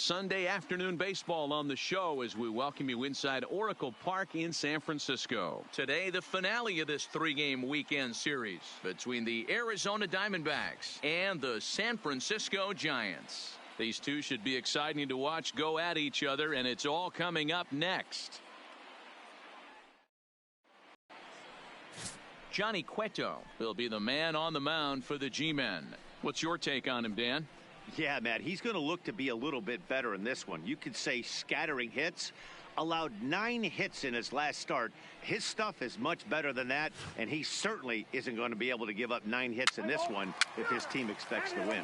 Sunday afternoon baseball on the show as we welcome you inside Oracle Park in San Francisco. Today, the finale of this three-game weekend series between the Arizona Diamondbacks and the San Francisco Giants. These two should be exciting to watch go at each other, and it's all coming up next. Johnny Cueto will be the man on the mound for the G-Men. What's your take on him, Dan? Yeah, Matt, he's going to look to be a little bit better in this one. You could say scattering hits. Allowed 9 hits in his last start. His stuff is much better than that, and he certainly isn't going to be able to give up 9 hits in this one if his team expects to win.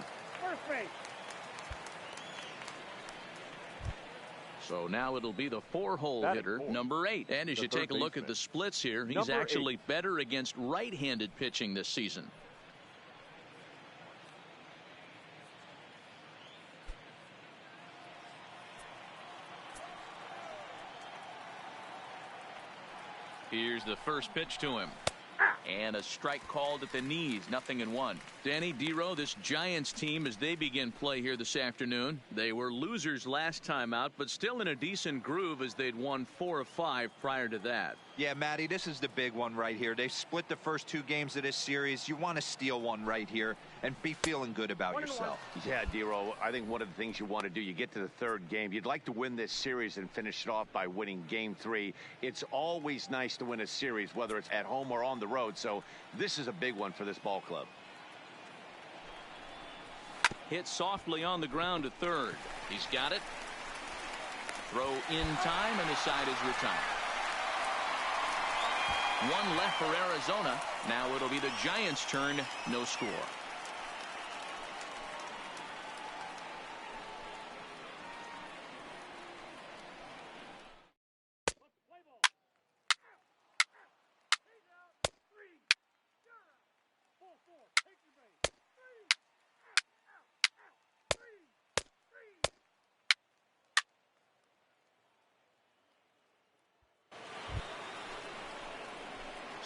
So now it'll be the 4-hole hitter, number 8. And as you take a look at the splits here, he's actually better against right-handed pitching this season. Here's the first pitch to him. And a strike called at the knees, 0-1. Danny Dero, this Giants team, as they begin play here this afternoon, they were losers last time out, but still in a decent groove as they'd won 4 of 5 prior to that. Yeah, Matty, this is the big one right here. They've split the first 2 games of this series. You want to steal one right here and be feeling good about yourself. Yeah, Dero, I think one of the things you want to do, you get to the 3rd game, you'd like to win this series and finish it off by winning game 3. It's always nice to win a series, whether it's at home or on the road. So this is a big one for this ball club. Hit softly on the ground to 3rd. He's got it. Throw in time, and the side is retired. 1 left for Arizona. Now it'll be the Giants' turn. No score.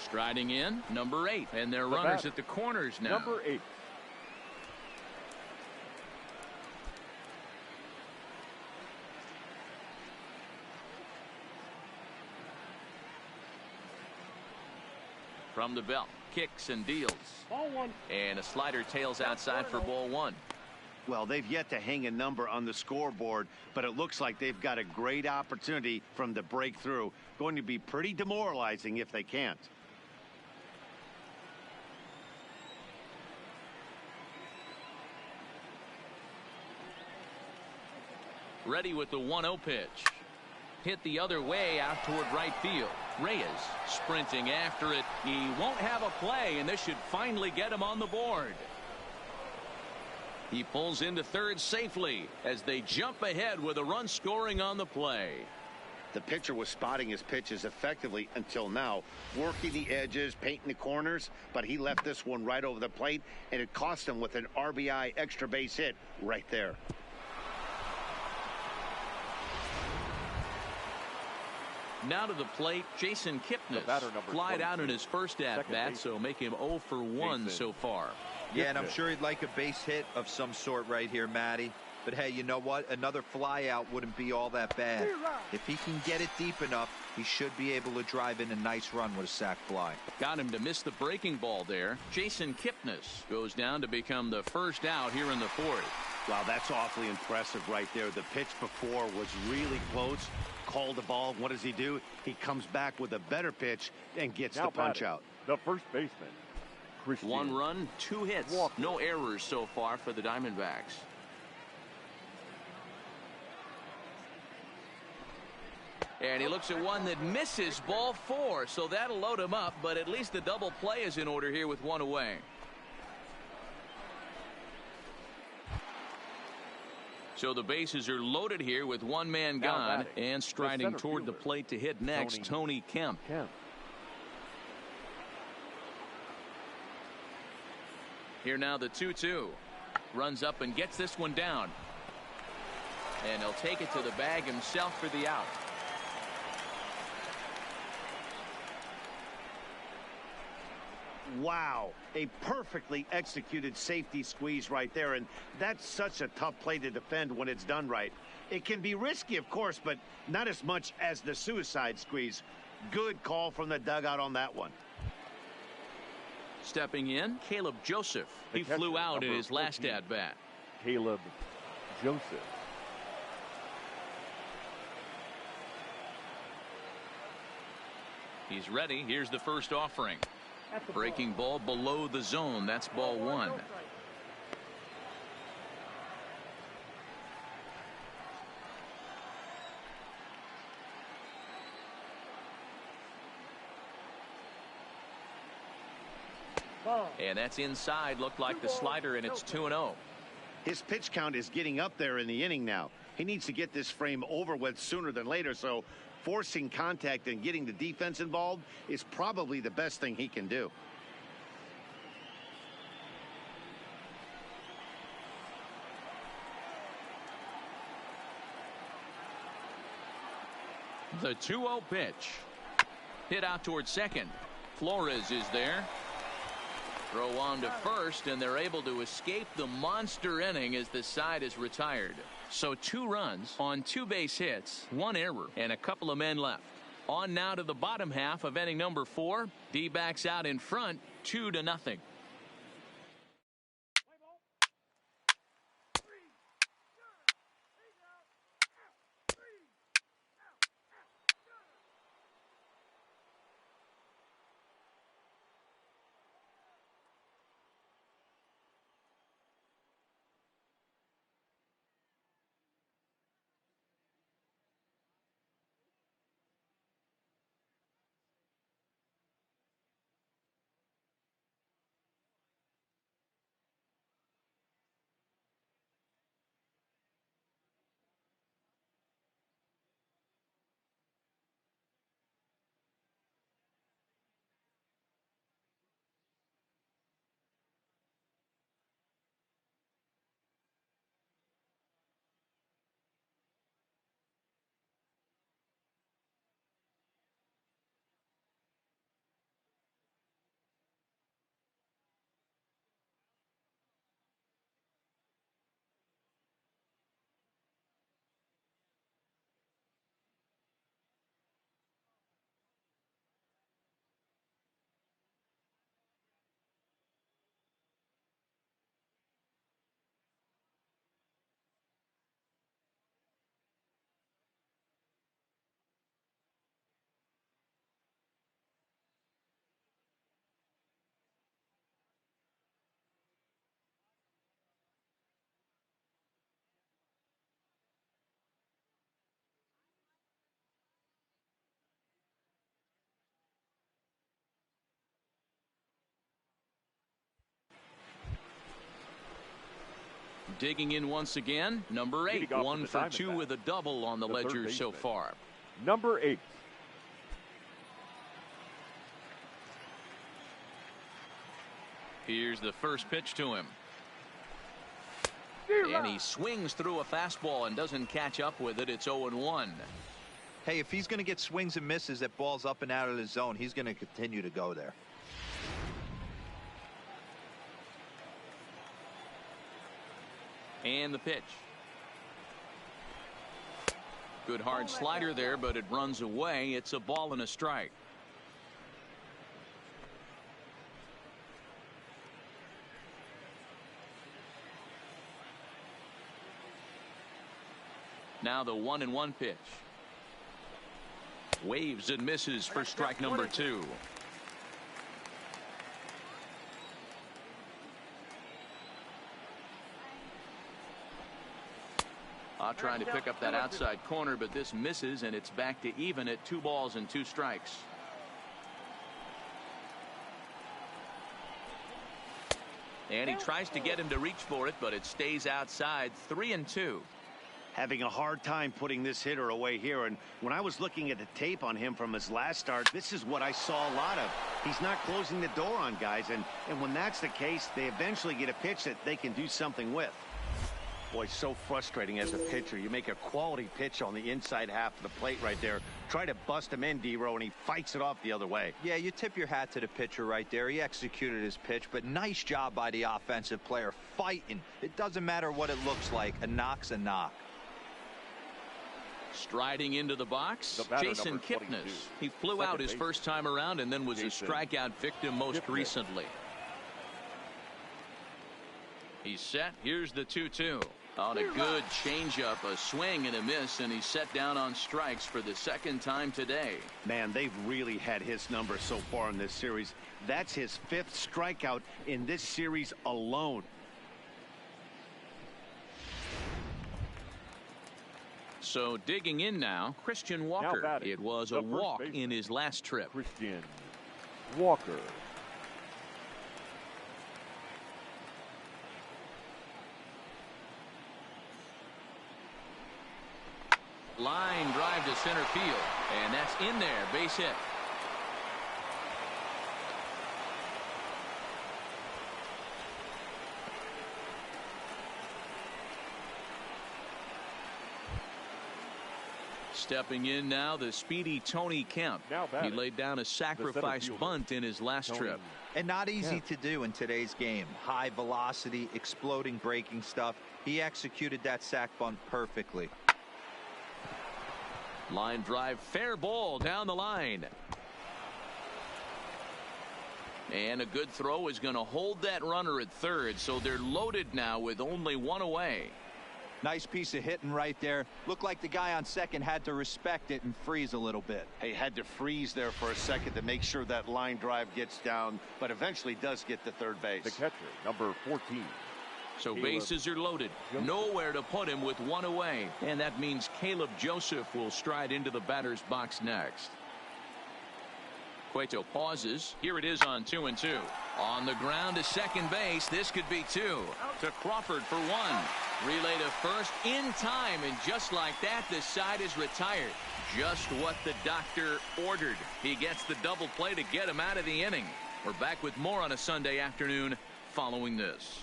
Striding in, number 8, and they're runners at the corners now. Number 8. From the belt, kicks and deals. Ball 1. And a slider tails outside for ball 1. Well, they've yet to hang a number on the scoreboard, but it looks like they've got a great opportunity from the breakthrough. Going to be pretty demoralizing if they can't. Ready with the 1-0 pitch. Hit the other way out toward right field. Reyes sprinting after it. He won't have a play, and this should finally get him on the board. He pulls into 3rd safely as they jump ahead with a run scoring on the play. The pitcher was spotting his pitches effectively until now, working the edges, painting the corners, but he left this one right over the plate, and it cost him with an RBI extra base hit right there. Now to the plate, Jason Kipnis. Flied out in his first at-bat, so make him 0 for 1 so far. Yeah, and I'm sure he'd like a base hit of some sort right here, Matty. But hey, you know what? Another fly out wouldn't be all that bad. If he can get it deep enough, he should be able to drive in a nice run with a sac fly. Got him to miss the breaking ball there. Jason Kipnis goes down to become the first out here in the 4th. Wow, that's awfully impressive right there. The pitch before was really close. Called the ball. What does he do? He comes back with a better pitch and gets the punch out. The first baseman. 1 run, 2 hits. No errors so far for the Diamondbacks. And he looks at one that misses, ball 4, so that'll load him up, but at least the double play is in order here with 1 away. So the bases are loaded here with 1 man gone, and striding toward the plate to hit next, Tony Kemp. Here now the 2-2. Runs up and gets this one down. And he'll take it to the bag himself for the out. Wow, a perfectly executed safety squeeze right there, and that's such a tough play to defend when it's done right. It can be risky, of course, but not as much as the suicide squeeze. Good call from the dugout on that one. Stepping in, Caleb Joseph. He flew out in his last at-bat. Caleb Joseph. He's ready. Here's the first offering. Breaking ball below the zone. That's ball one. And that's inside. Looked like the slider, and it's 2-0. His pitch count is getting up there in the inning now. He needs to get this frame over with sooner than later, so forcing contact and getting the defense involved is probably the best thing he can do. The 2-0 pitch. Hit out towards second. Flores is there. Throw on to first, and they're able to escape the monster inning as the side is retired. So 2 runs on 2 base hits, 1 error, and a couple of men left. On now to the bottom half of inning number 4. D-backs out in front, 2-0. Digging in once again, number 8, 1 for 2 with a double on the ledger so far. Number 8. Here's the first pitch to him. And he swings through a fastball and doesn't catch up with it. It's 0-1. Hey, if he's going to get swings and misses at balls up and out of the zone, he's going to continue to go there. And the pitch. Good hard slider there, but it runs away. It's a ball and a strike. Now the 1-1 pitch. Waves and misses for strike number 2. Trying to pick up that outside corner, but this misses, and it's back to even at 2 balls and 2 strikes. And he tries to get him to reach for it, but it stays outside. 3-2. Having a hard time putting this hitter away here, and when I was looking at the tape on him from his last start, this is what I saw a lot of. He's not closing the door on guys, and when that's the case, they eventually get a pitch that they can do something with. Boy, so frustrating as a pitcher. You make a quality pitch on the inside half of the plate right there. Try to bust him in, D-Row, and he fights it off the other way. Yeah, you tip your hat to the pitcher right there. He executed his pitch, but nice job by the offensive player fighting. It doesn't matter what it looks like. A knock's a knock. Striding into the box, Jason Kipnis. He flew out his first time around and then was a strikeout victim most recently. He's set. Here's the 2-2. On a good changeup, a swing and a miss, and he's set down on strikes for the second time today. Man, they've really had his number so far in this series. That's his 5th strikeout in this series alone. So digging in now, Christian Walker. It was a walk in his last trip. Christian Walker. Line drive to center field, and that's in there, base hit. Stepping in now, the speedy Tony Kemp. He laid down a sacrifice bunt in his last trip. And not easy to do in today's game. High velocity, exploding breaking stuff. He executed that sac bunt perfectly. Line drive, fair ball down the line. And a good throw is going to hold that runner at third, so they're loaded now with only one away. Nice piece of hitting right there. Looked like the guy on second had to respect it and freeze a little bit. He had to freeze there for a second to make sure that line drive gets down, but eventually does get to third base. The catcher, number 14. So bases are loaded. Nowhere to put him with one away. And that means Caleb Joseph will stride into the batter's box next. Cueto pauses. Here it is on 2-2. On the ground to second base. This could be 2. To Crawford for 1. Relay to first in time. And just like that, the side is retired. Just what the doctor ordered. He gets the double play to get him out of the inning. We're back with more on a Sunday afternoon following this.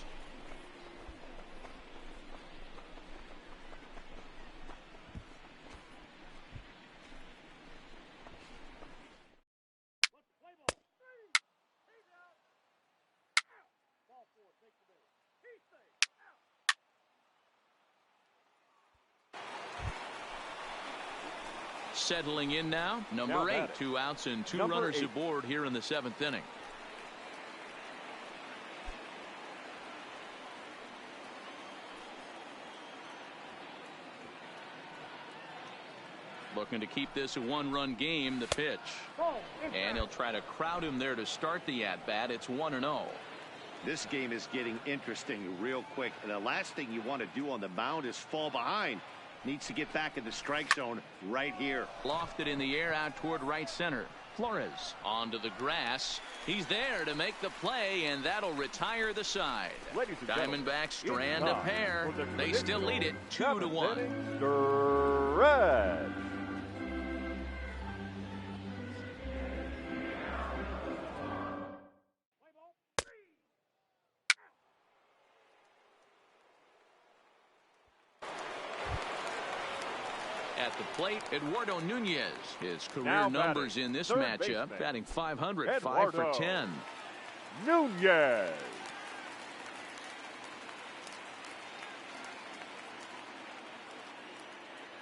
Settling in now, number 8. 2 outs and 2 runners aboard here in the 7th inning. Looking to keep this a 1-run game. The pitch, and he'll try to crowd him there to start the at-bat. It's 1-0. This game is getting interesting real quick, and the last thing you want to do on the mound is fall behind. Needs to get back in the strike zone right here. Lofted in the air out toward right center. Flores onto the grass. He's there to make the play, and that'll retire the side. Diamondbacks strand a pair. They still lead it 2-1. Red. At the plate, Eduardo Nunez. His career numbers in this matchup, batting .500, 5 for 10. Nunez.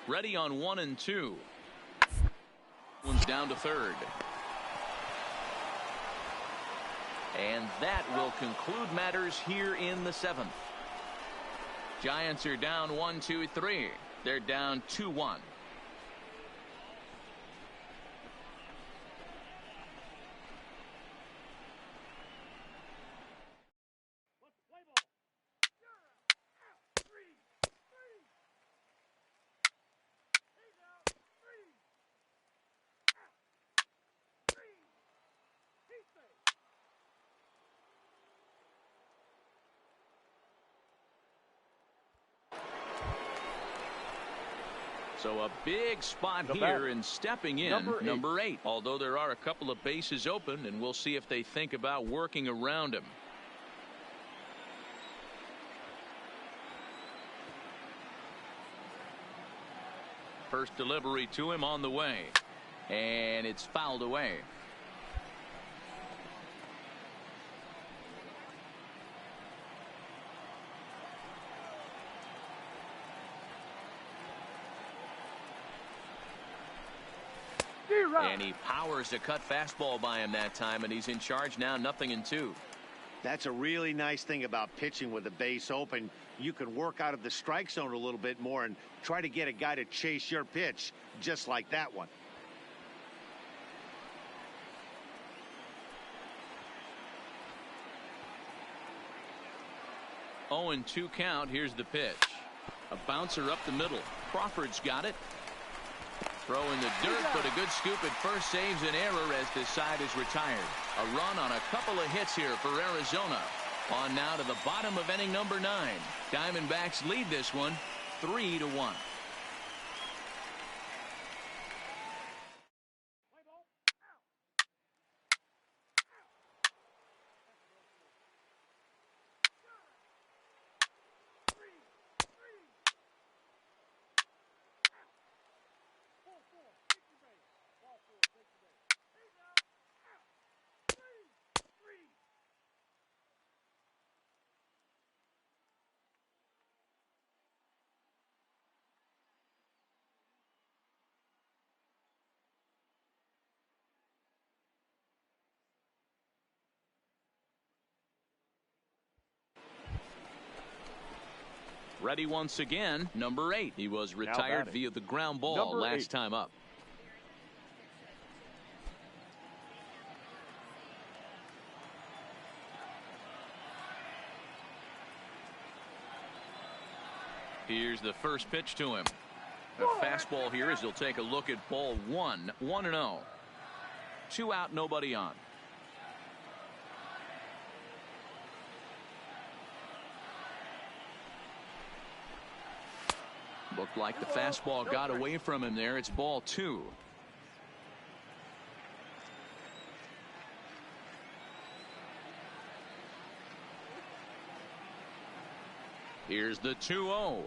Ready on 1 and 2. One's down to third. And that will conclude matters here in the 7th. Giants are down 1-2-3. They're down 2-1. So a big spot here, and stepping in, number 8. Although there are a couple of bases open, and we'll see if they think about working around him. First delivery to him on the way. And it's fouled away. And he powers a cut fastball by him that time, and he's in charge now, 0-2. That's a really nice thing about pitching with the base open. You can work out of the strike zone a little bit more and try to get a guy to chase your pitch, just like that one. 0-2 count. Here's the pitch. A bouncer up the middle. Crawford's got it. Throw in the dirt, but a good scoop at first saves an error as this side is retired. A run on a couple of hits here for Arizona. On now to the bottom of inning number 9. Diamondbacks lead this one 3-1. Ready once again, number 8. He was retired via the ground ball last time up. Here's the first pitch to him. A fastball here as he'll take a look at ball 1. 1-0. 2 out, nobody on. Looked like the fastball got away from him there. It's ball 2. Here's the 2-0.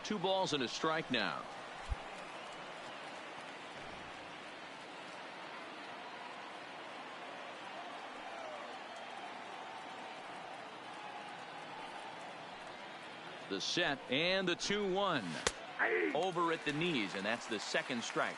2 balls and a strike now. The set and the 2-1 over at the knees, and that's the second strike.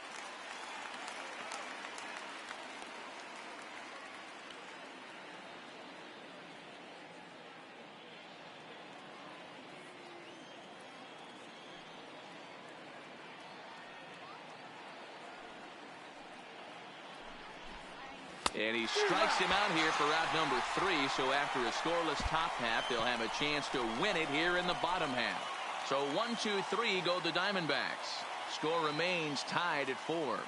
And he strikes him out here for out number 3. So after a scoreless top half, they'll have a chance to win it here in the bottom half. So 1, 2, 3 go the Diamondbacks. Score remains tied at 4.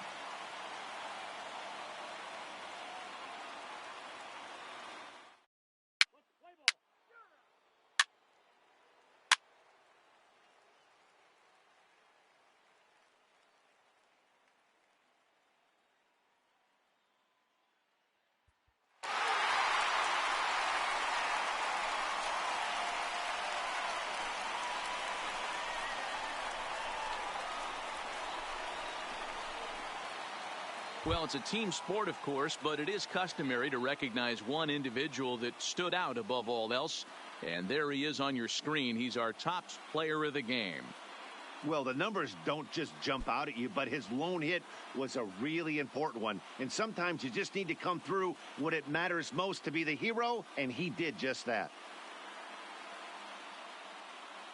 Well, it's a team sport, of course, but it is customary to recognize one individual that stood out above all else. And there he is on your screen. He's our top player of the game. Well, the numbers don't just jump out at you, but his lone hit was a really important one. And sometimes you just need to come through when it matters most to be the hero, and he did just that.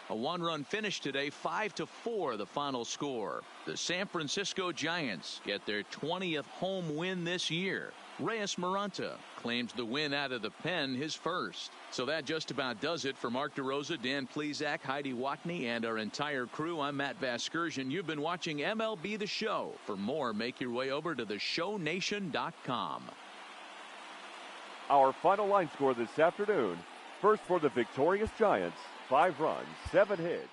A 1-run finish today, 5-4 the final score. The San Francisco Giants get their 20th home win this year. Reyes Maranta claims the win out of the pen, his first. So that just about does it for Mark DeRosa, Dan Plesac, Heidi Watney, and our entire crew. I'm Matt Vasgersian. You've been watching MLB The Show. For more, make your way over to theshownation.com. Our final line score this afternoon. First for the victorious Giants, 5 runs, 7 hits.